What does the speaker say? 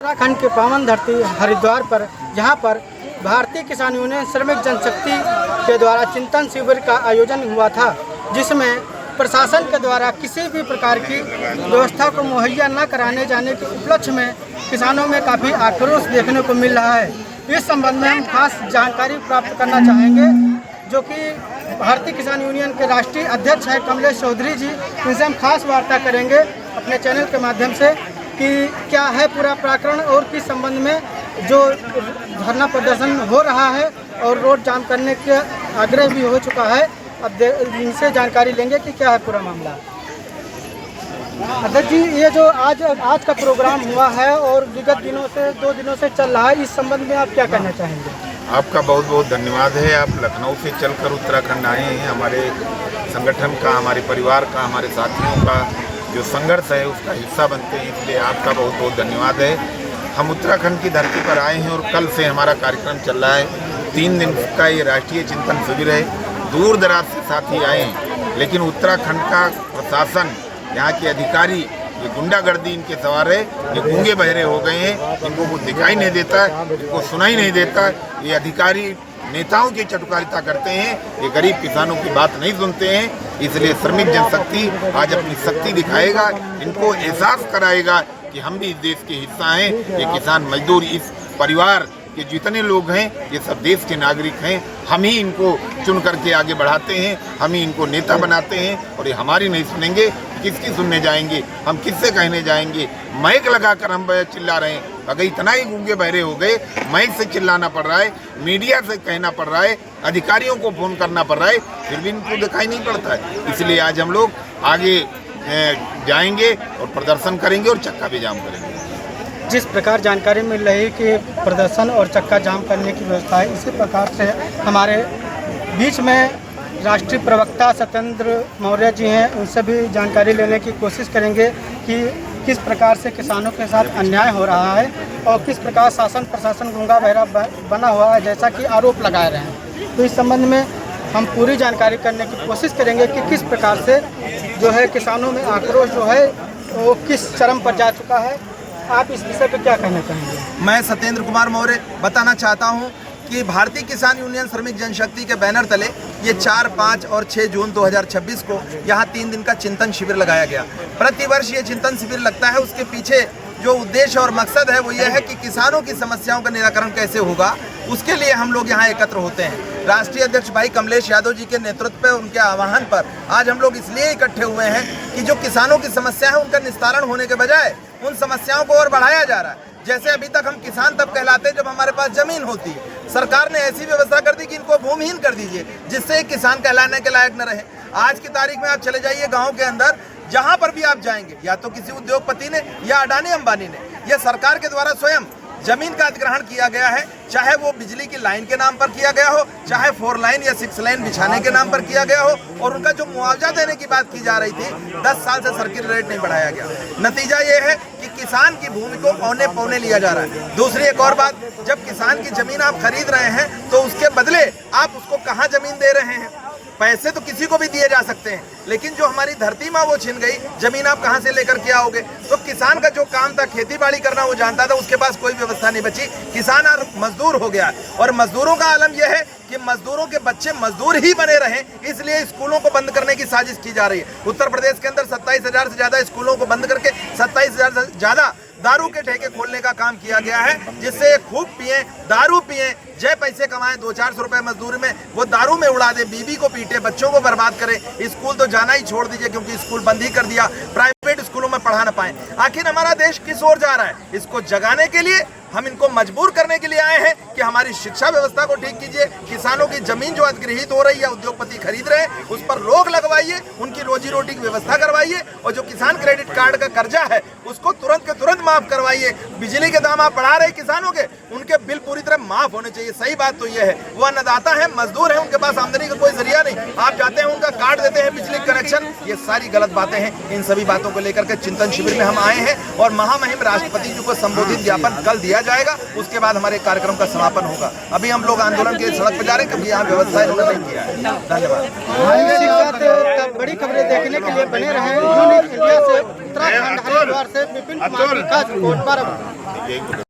उत्तराखंड के पावन धरती हरिद्वार पर जहां पर भारतीय किसान यूनियन श्रमिक जनशक्ति के द्वारा चिंतन शिविर का आयोजन हुआ था, जिसमें प्रशासन के द्वारा किसी भी प्रकार की व्यवस्था को मुहैया न कराने जाने के उपलक्ष्य में किसानों में काफ़ी आक्रोश देखने को मिल रहा है। इस संबंध में हम खास जानकारी प्राप्त करना चाहेंगे, जो कि भारतीय किसान यूनियन के राष्ट्रीय अध्यक्ष हैं कमलेश चौधरी जी। इनसे हम खास वार्ता करेंगे अपने चैनल के माध्यम से कि क्या है पूरा प्रकरण और किस संबंध में जो धरना प्रदर्शन हो रहा है और रोड जाम करने के आग्रह भी हो चुका है। अब इनसे जानकारी लेंगे कि क्या है पूरा मामला। अध्यक्ष जी, ये जो आज का प्रोग्राम हुआ है और विगत दिनों से 2 दिनों से चल रहा है, इस संबंध में आप क्या कहना चाहेंगे? आपका बहुत बहुत धन्यवाद है। आप लखनऊ से चलकर उत्तराखंड आए हैं। हमारे संगठन का, हमारे परिवार का, हमारे साथियों का जो संघर्ष है उसका हिस्सा बनते हैं, इसलिए आपका बहुत बहुत धन्यवाद है। हम उत्तराखंड की धरती पर आए हैं और कल से हमारा कार्यक्रम चल रहा है। 3 दिन का ये राष्ट्रीय चिंतन शिविर है। दूर दराज से साथी आए हैं, लेकिन उत्तराखंड का प्रशासन, यहाँ के अधिकारी, ये गुंडागर्दी इनके सवार है। ये गूंगे बहरे हो गए हैं, इनको कुछ दिखाई नहीं देता, इनको सुनाई नहीं देता। ये अधिकारी नेताओं की चटुकारिता करते हैं, ये गरीब किसानों की बात नहीं सुनते हैं। इसलिए श्रमिक जनशक्ति आज अपनी शक्ति दिखाएगा, इनको एहसास कराएगा कि हम भी इस देश के हिस्सा हैं। ये किसान मजदूर, इस परिवार के जितने लोग हैं, ये सब देश के नागरिक हैं। हम ही इनको चुन करके आगे बढ़ाते हैं, हम ही इनको नेता बनाते हैं और ये हमारी नहीं सुनेंगे, किसकी सुनने जाएंगे? हम किससे कहने जाएंगे? माइक लगाकर हम चिल्ला रहे हैं। अगर इतना ही गूंगे बहरे हो गए, माइक से चिल्लाना पड़ रहा है, मीडिया से कहना पड़ रहा है, अधिकारियों को फोन करना पड़ रहा है, फिर भी इनको दिखाई नहीं पड़ता है। इसलिए आज हम लोग आगे जाएंगे और प्रदर्शन करेंगे और चक्का भी जाम करेंगे। जिस प्रकार जानकारी मिल रही है कि प्रदर्शन और चक्का जाम करने की व्यवस्था है, इसी प्रकार से हमारे बीच में राष्ट्रीय प्रवक्ता सत्येंद्र मौर्य जी हैं, उनसे भी जानकारी लेने की कोशिश करेंगे कि किस प्रकार से किसानों के साथ अन्याय हो रहा है और किस प्रकार शासन प्रशासन गूंगा बहरा बना हुआ है, जैसा कि आरोप लगाए रहे हैं। तो इस संबंध में हम पूरी जानकारी करने की कोशिश करेंगे कि किस प्रकार से जो है किसानों में आक्रोश जो है वो किस चरम पर जा चुका है। आप इस विषय पर क्या कहना चाहेंगे? मैं सत्येंद्र कुमार मौर्य बताना चाहता हूं कि भारतीय किसान यूनियन श्रमिक जनशक्ति के बैनर तले ये 4, 5 और 6 जून 2026 को यहाँ 3 दिन का चिंतन शिविर लगाया गया। प्रतिवर्ष ये चिंतन शिविर लगता है। उसके पीछे जो उद्देश्य और मकसद है वो ये है कि किसानों की समस्याओं का निराकरण कैसे होगा, उसके लिए हम लोग यहाँ एकत्र होते हैं। राष्ट्रीय अध्यक्ष भाई कमलेश यादव जी के नेतृत्व में, उनके आह्वान पर आज हम लोग इसलिए इकट्ठे हुए हैं कि जो किसानों की समस्या है उनका निस्तारण होने के बजाय उन समस्याओं को और बढ़ाया जा रहा है। जैसे अभी तक हम किसान तब कहलाते हैं जब हमारे पास जमीन होती है। सरकार ने ऐसी व्यवस्था कर दी कि इनको भूमिहीन कर दीजिए, जिससे किसान कहलाने के लायक न रहे। आज की तारीख में आप चले जाइए गाँव के अंदर, जहां पर भी आप जाएंगे, या तो किसी उद्योगपति ने या अडानी अंबानी ने या सरकार के द्वारा स्वयं जमीन का अधिग्रहण किया गया है। चाहे वो बिजली की लाइन के नाम पर किया गया हो, चाहे 4 लाइन या 6 लाइन बिछाने के नाम पर किया गया हो, और उनका जो मुआवजा देने की बात की जा रही थी, 10 साल से सर्किल रेट नहीं बढ़ाया गया। नतीजा ये है कि किसान की भूमि को औने पौने लिया जा रहा है। दूसरी एक और बात, जब किसान की जमीन आप खरीद रहे हैं तो उसके बदले आप उसको कहाँ जमीन दे रहे हैं? पैसे तो किसी को भी दिए जा सकते हैं, लेकिन जो हमारी धरती माँ वो छिन गई, जमीन आप कहाँ से लेकर के आओगे? तो किसान का जो काम था खेती बाड़ी करना वो जानता था, उसके पास कोई व्यवस्था नहीं बची। किसान और मजदूर हो गया, और मजदूरों का आलम यह है कि मजदूरों के बच्चे मजदूर ही बने रहें, इसलिए स्कूलों को बंद करने की साजिश की जा रही है। उत्तर प्रदेश के अंदर 27,000 से ज्यादा स्कूलों को बंद करके 27,000 से ज्यादा दारू के ठेके खोलने का काम किया गया है, जिससे खूब पिए, दारू पिए, जय पैसे कमाएं, 200-400 रुपए मजदूरी में वो दारू में उड़ा दे, बीबी को पीटे, बच्चों को बर्बाद करे। स्कूल तो जाना ही छोड़ दीजिए, क्योंकि स्कूल बंद ही कर दिया, प्राइवेट स्कूलों में पढ़ा ना पाए। आखिर हमारा देश किस ओर जा रहा है? इसको जगाने के लिए, हम इनको मजबूर करने के लिए आए हैं कि हमारी शिक्षा व्यवस्था को ठीक कीजिए, किसानों की जमीन जो अधिग्रहित हो रही है, उद्योगपति खरीद रहे हैं, उस पर रोक लगवाइए, उनकी रोजी रोटी की व्यवस्था करवाइए, और जो किसान क्रेडिट कार्ड का कर्जा है उसको तुरंत के तुरंत माफ करवाइए। बिजली के दाम आप बढ़ा रहे किसानों के, उनके बिल पूरी तरह माफ होने चाहिए। सही बात तो यह है, वो अन्नदाता है, मजदूर है, उनके पास आमदनी का कोई जरिया नहीं। आप जाते हैं उनका काट देते हैं बिजली कनेक्शन। ये सारी गलत बातें हैं। इन सभी बातों को लेकर के चिंतन शिविर में हम आए हैं, और महामहिम राष्ट्रपति जी को संबोधित ज्ञापन कल दिया जाएगा। उसके बाद हमारे कार्यक्रम का समापन होगा। अभी हम लोग आंदोलन के सड़क पर जा रहे हैं, क्योंकि यहाँ व्यवस्था इन्होंने नहीं किया है। धन्यवाद। बड़ी खबरें देखने के लिए बने रहे। यूनिक इंडिया से उत्तराखंड हरिद्वार से विपिन कुमार। यही